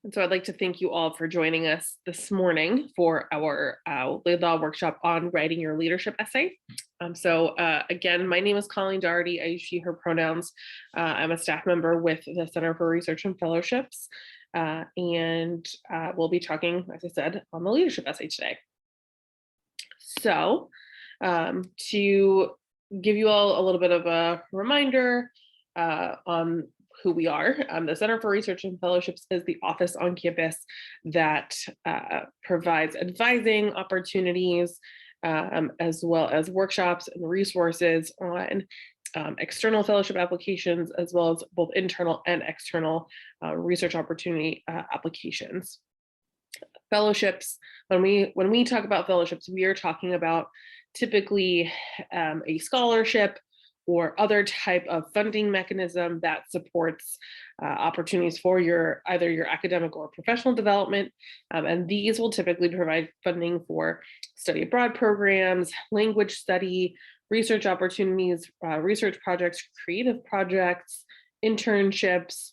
And so I'd like to thank you all for joining us this morning for our Laidlaw workshop on writing your leadership essay. Again, my name is Colleen Doherty. I use she, her pronouns. I'm a staff member with the Center for Research and Fellowships. And we'll be talking, as I said, on the leadership essay today. So to give you all a little bit of a reminder on who we are. The Center for Research and Fellowships is the office on campus that provides advising opportunities, as well as workshops and resources on external fellowship applications, as well as both internal and external research opportunity applications. Fellowships, when we talk about fellowships, we are talking about typically a scholarship or other type of funding mechanism that supports opportunities for either your academic or professional development. And these will typically provide funding for study abroad programs, language study, research opportunities, research projects, creative projects, internships,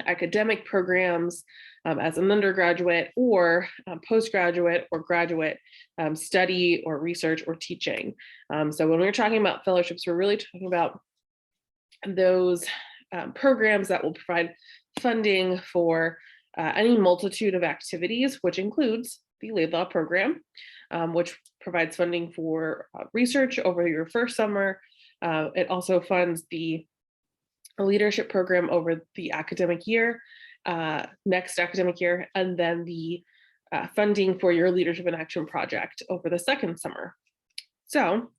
academic programs as an undergraduate or postgraduate or graduate study or research or teaching. So when we're talking about fellowships, we're really talking about those programs that will provide funding for any multitude of activities, which includes the Laidlaw program, which provides funding for research over your first summer. It also funds the leadership program over the academic year, next academic year, and then the funding for your leadership in action project over the second summer. So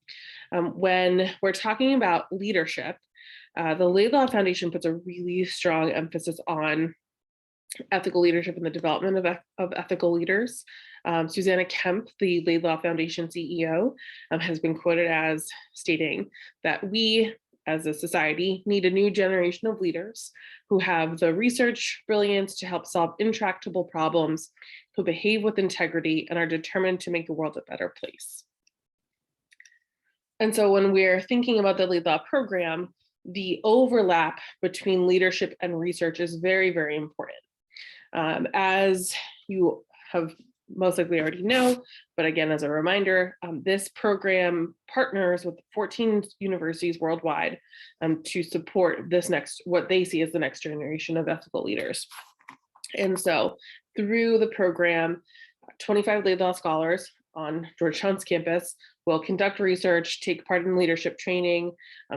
when we're talking about leadership, the Laidlaw Foundation puts a really strong emphasis on ethical leadership and the development of ethical leaders. Susanna Kemp, the Laidlaw Foundation CEO, has been quoted as stating that we, as a society, need a new generation of leaders who have the research brilliance to help solve intractable problems, who behave with integrity and are determined to make the world a better place. And so when we're thinking about the Laidlaw program, the overlap between leadership and research is very, very important. As you have most likely already know, but again, as a reminder, this program partners with 14 universities worldwide to support what they see as the next generation of ethical leaders. And so through the program, 25 Laidlaw Scholars on Georgetown's campus will conduct research, take part in leadership training,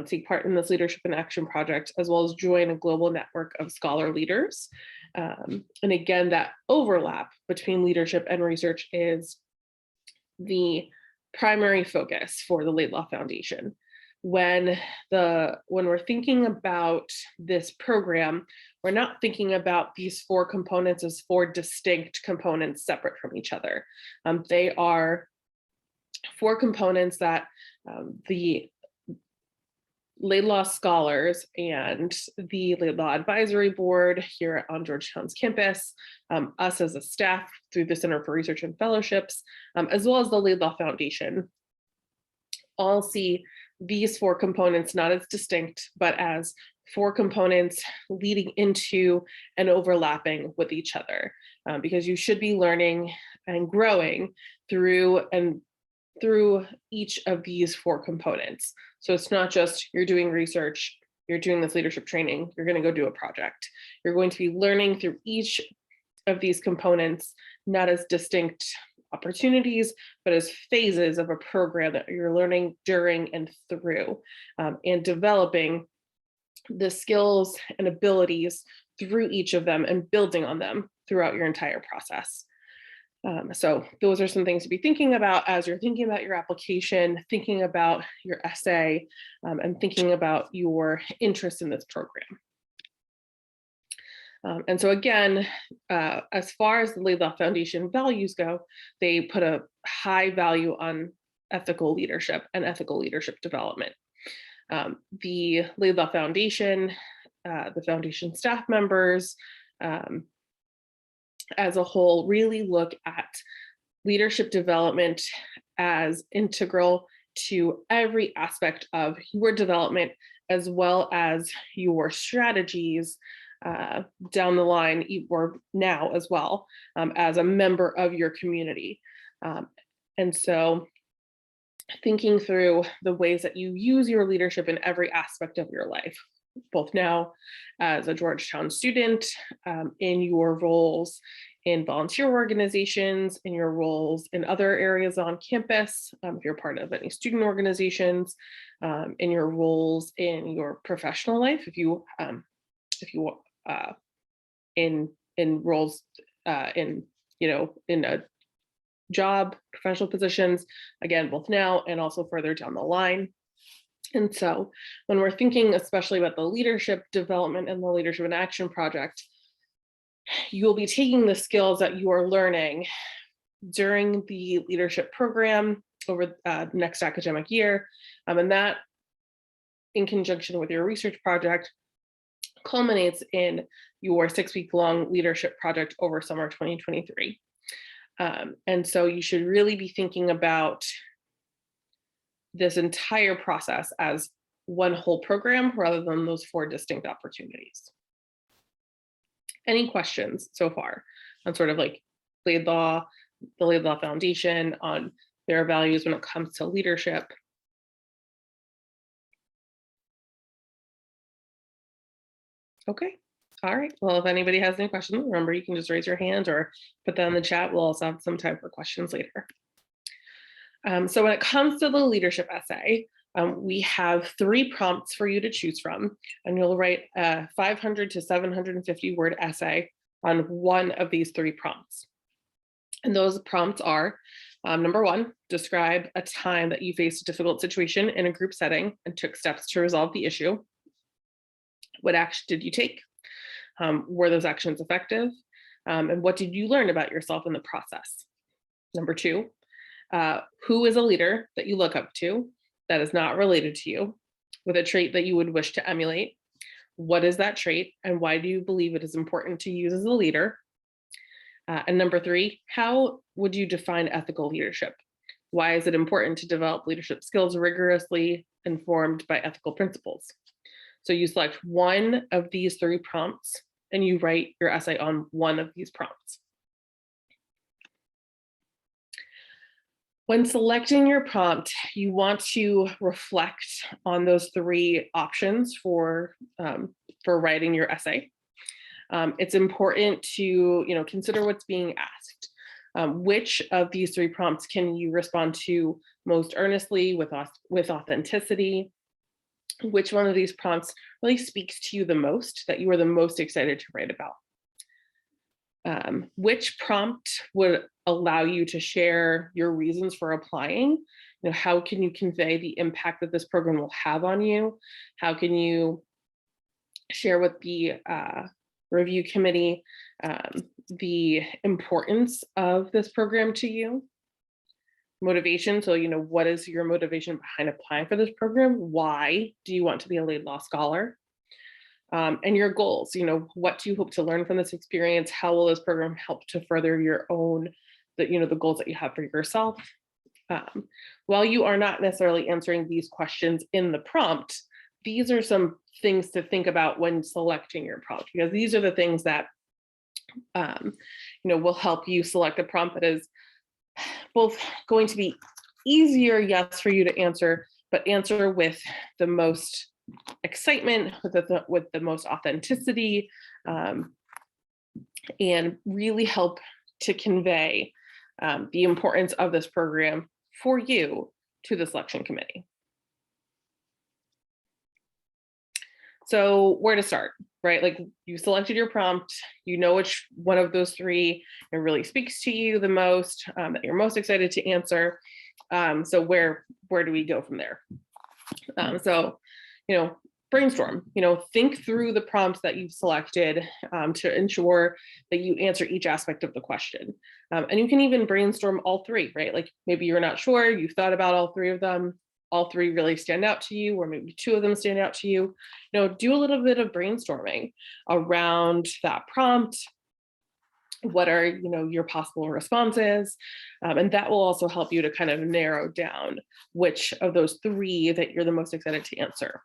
take part in this leadership in action project, as well as join a global network of scholar leaders. And again, that overlap between leadership and research is the primary focus for the Laidlaw Foundation. When we're thinking about this program, we're not thinking about these four components as four distinct components separate from each other. They are four components that the Laidlaw Scholars and the Laidlaw Advisory Board here on Georgetown's campus, us as a staff through the Center for Research and Fellowships, as well as the Laidlaw Foundation, all see these four components not as distinct, but as four components leading into and overlapping with each other, because you should be learning and growing through each of these four components. So it's not just you're doing research, you're doing this leadership training, you're going to go do a project. You're going to be learning through each of these components, not as distinct opportunities, but as phases of a program that you're learning during and through, and developing the skills and abilities through each of them and building on them throughout your entire process. So those are some things to be thinking about as you're thinking about your application, thinking about your essay, and thinking about your interest in this program. And so again, as far as the Laidlaw Foundation values go, they put a high value on ethical leadership and ethical leadership development. The Laidlaw Foundation, the foundation staff members, as a whole, really look at leadership development as integral to every aspect of your development, as well as your strategies down the line, or now as well, as a member of your community. And so thinking through the ways that you use your leadership in every aspect of your life, both now as a Georgetown student, in your roles in volunteer organizations, in your roles in other areas on campus, if you're part of any student organizations, in your roles in your professional life, if you in roles in in a job, professional positions, again, both now and also further down the line. And so when we're thinking especially about the leadership development and the leadership in action project, you'll be taking the skills that you are learning during the leadership program over the next academic year, and that, in conjunction with your research project, culminates in your 6-week-long leadership project over summer 2023. And so you should really be thinking about this entire process as one whole program rather than those 4 distinct opportunities. Any questions so far on sort of like Laidlaw, the Laidlaw Foundation, on their values when it comes to leadership? Okay. All right. Well, if anybody has any questions, remember you can just raise your hand or put that in the chat. We'll also have some time for questions later. So when it comes to the leadership essay, we have 3 prompts for you to choose from, and you'll write a 500 to 750 word essay on one of these 3 prompts. And those prompts are, number 1, describe a time that you faced a difficult situation in a group setting and took steps to resolve the issue. What action did you take? Were those actions effective? And what did you learn about yourself in the process? Number 2, who is a leader that you look up to that is not related to you, with a trait that you would wish to emulate? What is that trait, and why do you believe it is important to use as a leader? And number 3, how would you define ethical leadership? Why is it important to develop leadership skills rigorously informed by ethical principles? So you select one of these 3 prompts and you write your essay on one of these prompts. When selecting your prompt, you want to reflect on those 3 options for writing your essay. It's important to consider what's being asked. Which of these 3 prompts can you respond to most earnestly with authenticity? Which one of these prompts really speaks to you the most, that you are the most excited to write about? Which prompt would allow you to share your reasons for applying? How can you convey the impact that this program will have on you? How can you share with the review committee the importance of this program to you? Motivation, so what is your motivation behind applying for this program? Why do you want to be a Laidlaw Scholar? And your goals, what do you hope to learn from this experience? How will this program help to further your own, the goals that you have for yourself? While you are not necessarily answering these questions in the prompt, these are some things to think about when selecting your prompt, because these are the things that will help you select a prompt that is both going to be easier, yes, for you to answer, but answer with the most excitement, with the most authenticity, and really help to convey the importance of this program for you to the selection committee. So where to start, right? Like, you selected your prompt, which one of those 3 it really speaks to you the most, that you're most excited to answer. So where do we go from there? So, brainstorm, think through the prompts that you've selected to ensure that you answer each aspect of the question. And you can even brainstorm all 3, right? Like, maybe you're not sure, you've thought about all 3 of them, all 3 really stand out to you, or maybe 2 of them stand out to you. Do a little bit of brainstorming around that prompt. What are, your possible responses? And that will also help you to kind of narrow down which of those 3 that you're the most excited to answer.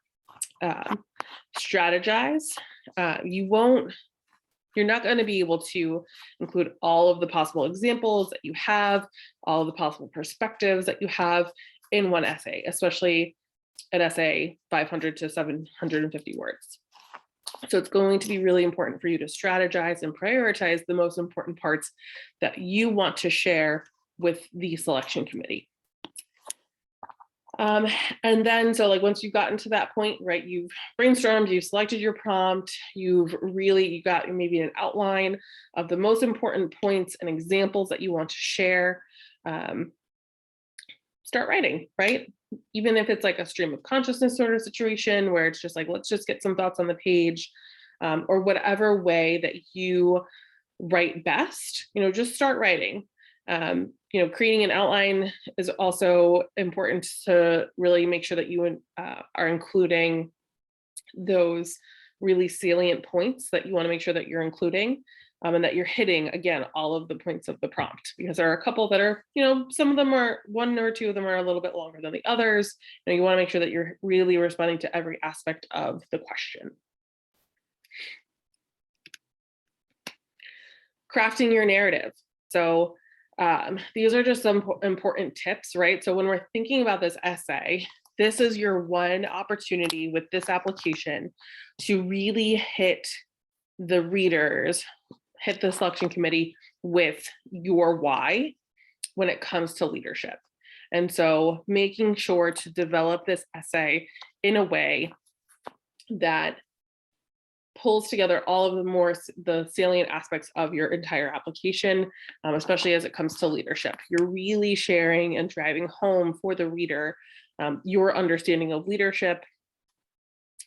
Strategize, you're not going to be able to include all of the possible examples that you have, all of the possible perspectives that you have in one essay, especially an essay 500 to 750 words. So it's going to be really important for you to strategize and prioritize the most important parts that you want to share with the selection committee. And then, so like once you've gotten to that point, right, you've brainstormed, you've selected your prompt, you got maybe an outline of the most important points and examples that you want to share. Start writing, right? Even if it's like a stream of consciousness sort of situation where it's just like, let's just get some thoughts on the page, or whatever way that you write best, just start writing. Creating an outline is also important to really make sure that you are including those really salient points that you want to make sure that you're including, and that you're hitting, again, all of the points of the prompt, because there are a couple that are, some of them are, one or two of them are a little bit longer than the others. You want to make sure that you're really responding to every aspect of the question. Crafting your narrative. So these are just some important tips, right? So when we're thinking about this essay, this is your one opportunity with this application to really hit the readers, hit the selection committee with your why when it comes to leadership. And so making sure to develop this essay in a way that pulls together all of the salient aspects of your entire application, especially as it comes to leadership. You're really sharing and driving home for the reader your understanding of leadership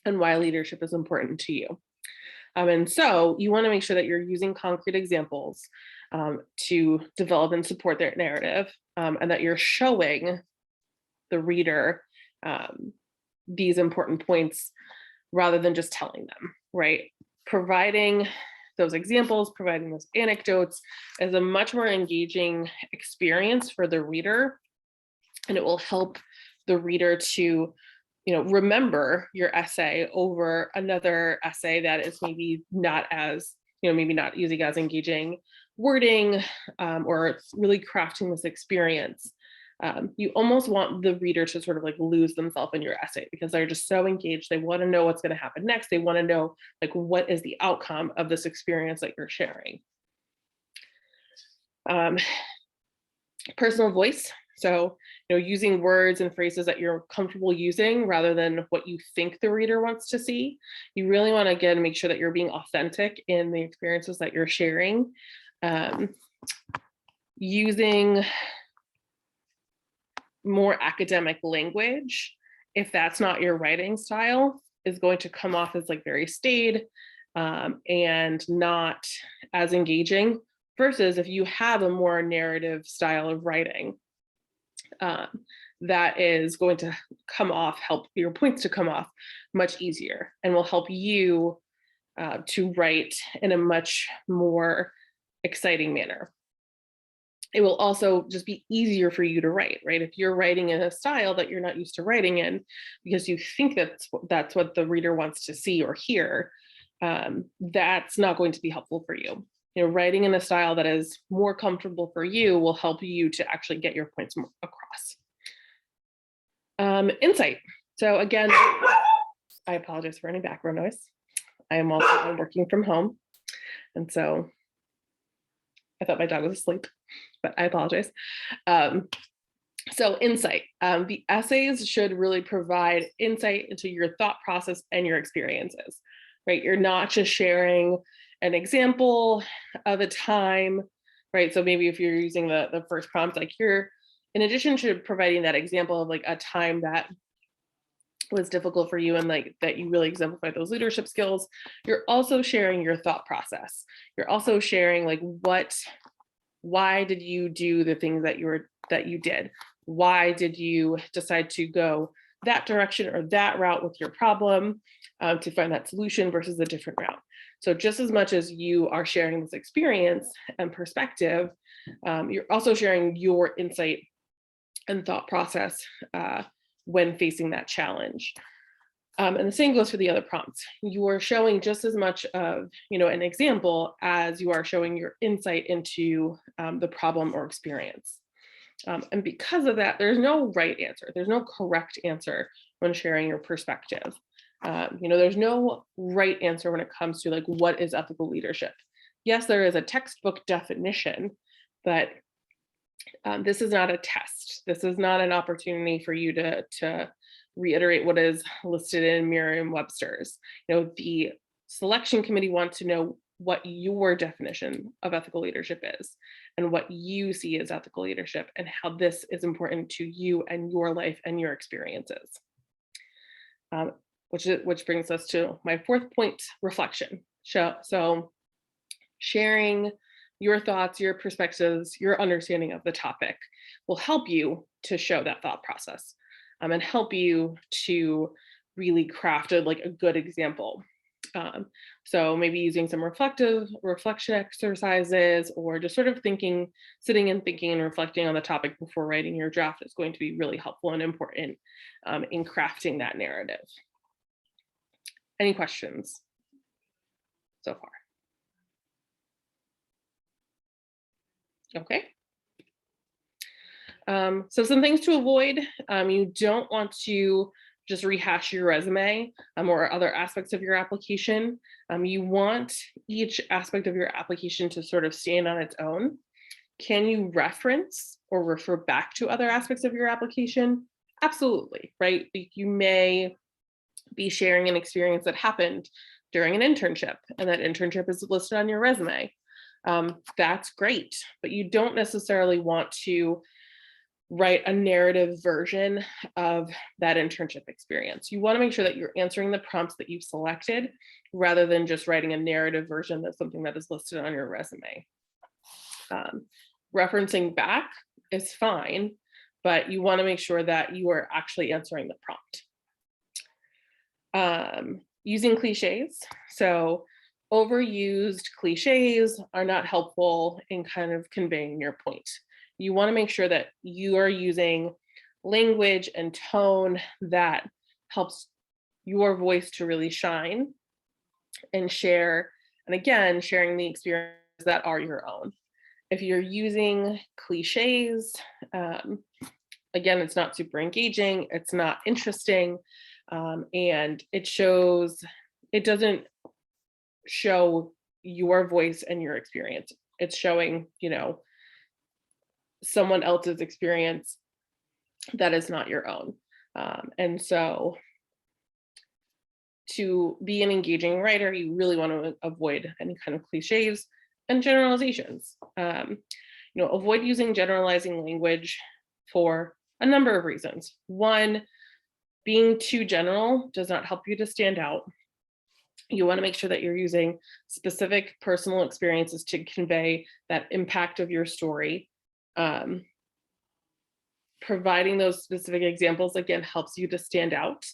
and why leadership is important to you. And so you want to make sure that you're using concrete examples to develop and support their narrative, and that you're showing the reader these important points rather than just telling them, right? Providing those examples, providing those anecdotes is a much more engaging experience for the reader, and it will help the reader to remember your essay over another essay that is maybe not as, maybe not using as engaging wording, or really crafting this experience. You almost want the reader to sort of like lose themselves in your essay because they're just so engaged. They want to know what's going to happen next. They want to know like what is the outcome of this experience that you're sharing. Personal voice. So, using words and phrases that you're comfortable using rather than what you think the reader wants to see. You really want to, again, make sure that you're being authentic in the experiences that you're sharing. Using more academic language, if that's not your writing style, is going to come off as like very staid and not as engaging, versus if you have a more narrative style of writing, that is going to help your points to come off much easier and will help you to write in a much more exciting manner. It will also just be easier for you to write, right? If you're writing in a style that you're not used to writing in because you think that's what the reader wants to see or hear, that's not going to be helpful for you. Writing in a style that is more comfortable for you will help you to actually get your points across. Insight. So again, I apologize for any background noise. I am also working from home. And so I thought my dog was asleep, but I apologize. So insight. The essays should really provide insight into your thought process and your experiences, right? You're not just sharing an example of a time, right? So maybe if you're using the first prompt, like you're, in addition to providing that example of like a time that was difficult for you and like that you really exemplify those leadership skills, you're also sharing your thought process. You're also sharing like why did you do the things that you did? Why did you decide to go that direction or that route with your problem to find that solution versus a different route? So just as much as you are sharing this experience and perspective, you're also sharing your insight and thought process when facing that challenge. And the same goes for the other prompts. You are showing just as much of, an example as you are showing your insight into the problem or experience. And because of that, there's no right answer. There's no correct answer when sharing your perspective. There's no right answer when it comes to like, what is ethical leadership? Yes, there is a textbook definition, but this is not a test. This is not an opportunity for you to reiterate what is listed in Merriam-Webster's. The selection committee wants to know what your definition of ethical leadership is and what you see as ethical leadership and how this is important to you and your life and your experiences. Which brings us to my fourth point, reflection. So sharing your thoughts, your perspectives, your understanding of the topic will help you to show that thought process and help you to really craft a good example. So maybe using some reflection exercises or just sort of sitting and thinking and reflecting on the topic before writing your draft is going to be really helpful and important in crafting that narrative. Any questions so far? Okay. So some things to avoid. You don't want to just rehash your resume or other aspects of your application. You want each aspect of your application to sort of stand on its own. Can you reference or refer back to other aspects of your application? Absolutely, right? You may be sharing an experience that happened during an internship, and that internship is listed on your resume. That's great, but you don't necessarily want to write a narrative version of that internship experience. You want to make sure that you're answering the prompts that you've selected rather than just writing a narrative version that's something that is listed on your resume. Referencing back is fine, but you want to make sure that you are actually answering the prompt. Using cliches. So overused cliches are not helpful in kind of conveying your point. You want to make sure that you are using language and tone that helps your voice to really shine and share, and again, sharing the experiences that are your own. If you're using cliches, again, it's not super engaging, it's not interesting, and it doesn't show your voice and your experience. It's showing, someone else's experience that is not your own. And so to be an engaging writer, you really want to avoid any kind of cliches and generalizations. Avoid using generalizing language for a number of reasons. One, being too general does not help you to stand out. You want to make sure that you're using specific personal experiences to convey that impact of your story. Providing those specific examples, again, helps you to stand out.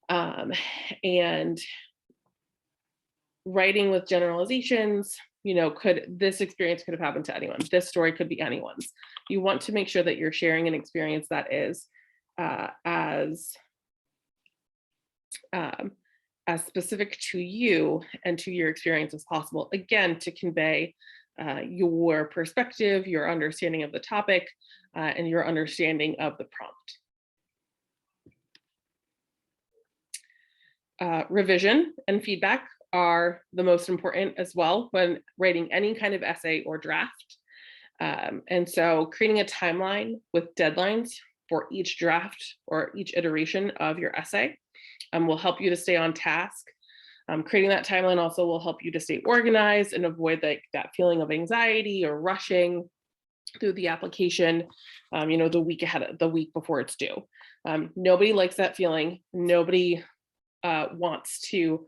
And writing with generalizations, this experience could have happened to anyone. This story could be anyone's. You want to make sure that you're sharing an experience that is as specific to you and to your experience as possible, again, to convey your perspective, your understanding of the topic, and your understanding of the prompt. Revision and feedback are the most important as well when writing any kind of essay or draft. And so creating a timeline with deadlines for each draft or each iteration of your essay will help you to stay on task. Creating that timeline also will help you to stay organized and avoid that feeling of anxiety or rushing through the application, the week before it's due. Nobody likes that feeling. Nobody wants to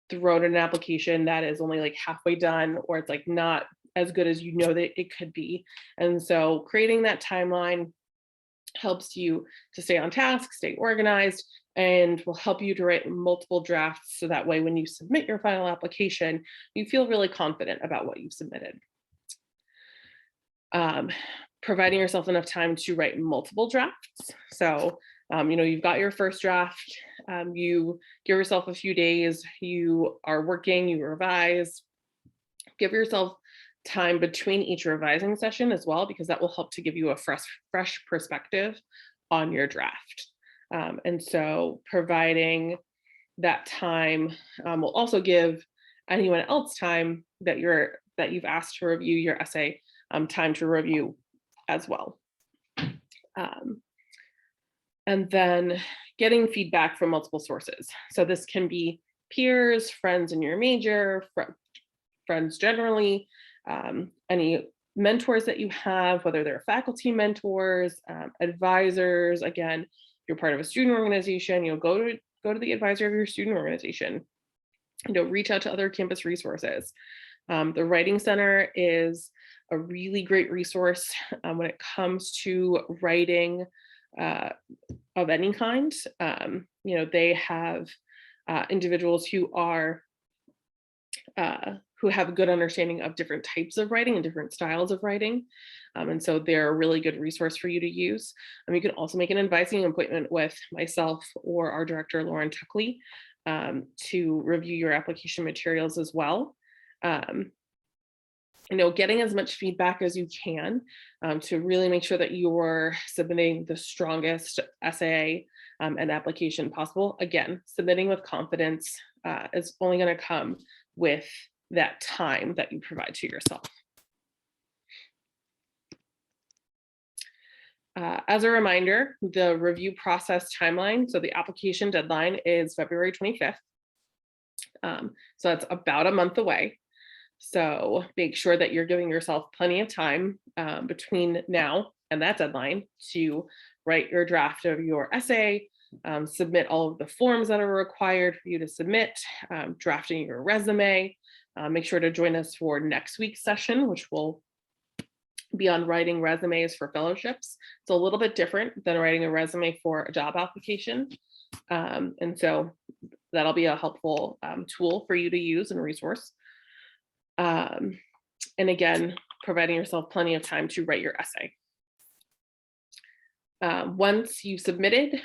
throw out an application that is only like halfway done, or it's like not as good as that it could be. And so creating that timeline helps you to stay on task, stay organized, and will help you to write multiple drafts. So that way, when you submit your final application, you feel really confident about what you've submitted. Providing yourself enough time to write multiple drafts. So, you've got your first draft, you give yourself a few days, you are working, you revise, give yourself time between each revising session as well, because that will help to give you a fresh perspective on your draft. And so providing that time will also give anyone else time that you've asked to review your essay, time to review as well. And then getting feedback from multiple sources. So this can be peers, friends in your major, friends generally, any mentors that you have, whether they're faculty mentors, advisors. Again, if you're part of a student organization, go to the advisor of your student organization. Reach out to other campus resources. The Writing Center is a really great resource when it comes to writing of any kind. They have individuals who have a good understanding of different types of writing and different styles of writing. And so they're a really good resource for you to use. You can also make an advising appointment with myself or our director, Lauren Tuckley, to review your application materials as well. Getting as much feedback as you can to really make sure that you're submitting the strongest essay and application possible. Again, submitting with confidence is only going to come with that time that you provide to yourself. As a reminder, the review process timeline, so the application deadline is February 25th. So that's about a month away. So make sure that you're giving yourself plenty of time between now and that deadline to write your draft of your essay, submit all of the forms that are required for you to submit, drafting your resume. Make sure to join us for next week's session, which will be on writing resumes for fellowships. It's a little bit different than writing a resume for a job application. And so that'll be a helpful tool for you to use and resource. And again, providing yourself plenty of time to write your essay. Once you've submitted,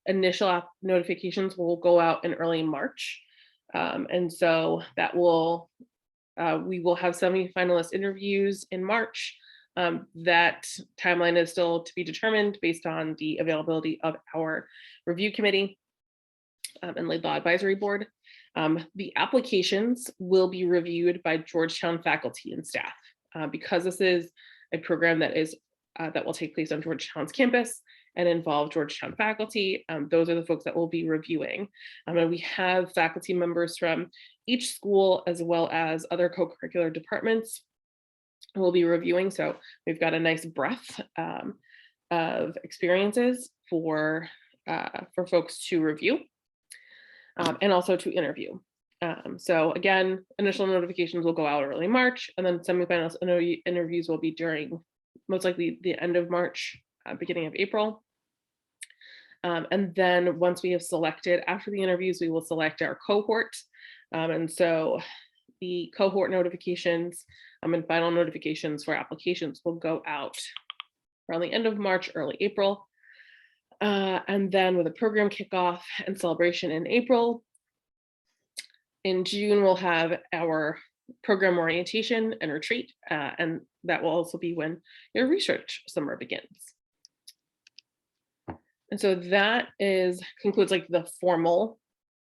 initial notifications will go out in early March. And so that we will have semi-finalist interviews in March. That timeline is still to be determined based on the availability of our review committee and Laidlaw Advisory Board. The applications will be reviewed by Georgetown faculty and staff. Because this is a program that will take place on Georgetown's campus and involve Georgetown faculty, those are the folks that will be reviewing. And we have faculty members from each school as well as other co-curricular departments who will be reviewing. So we've got a nice breadth of experiences for folks to review. And also to interview. So again, initial notifications will go out early March, and then semifinalist interviews will be during most likely the end of March, beginning of April. And then once we have selected, after the interviews, we will select our cohort. And so the cohort notifications and final notifications for applications will go out around the end of March, early April. And then with a program kickoff and celebration in April. In June, we'll have our program orientation and retreat, and that will also be when your research summer begins. And so that concludes like the formal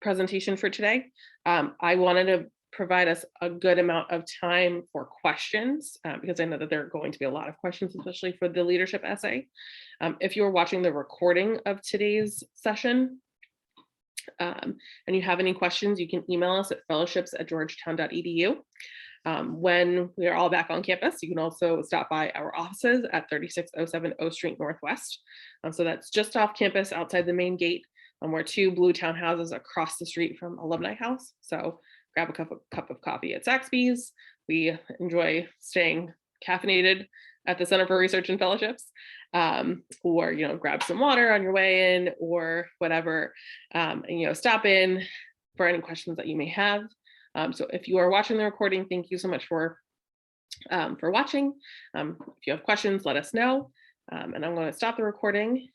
presentation for today. I wanted to provide us a good amount of time for questions because I know that there are going to be a lot of questions, especially for the leadership essay. If you're watching the recording of today's session and you have any questions, you can email us at fellowships@georgetown.edu. When we are all back on campus, you can also stop by our offices at 3607 O Street Northwest. So that's just off campus outside the main gate. We're 2 blue townhouses across the street from Alumni House. So grab a cup of coffee at Saxby's. We enjoy staying caffeinated at the Center for Research and Fellowships, or grab some water on your way in or whatever, and stop in for any questions that you may have. So if you are watching the recording, thank you so much for watching. If you have questions, let us know. And I'm going to stop the recording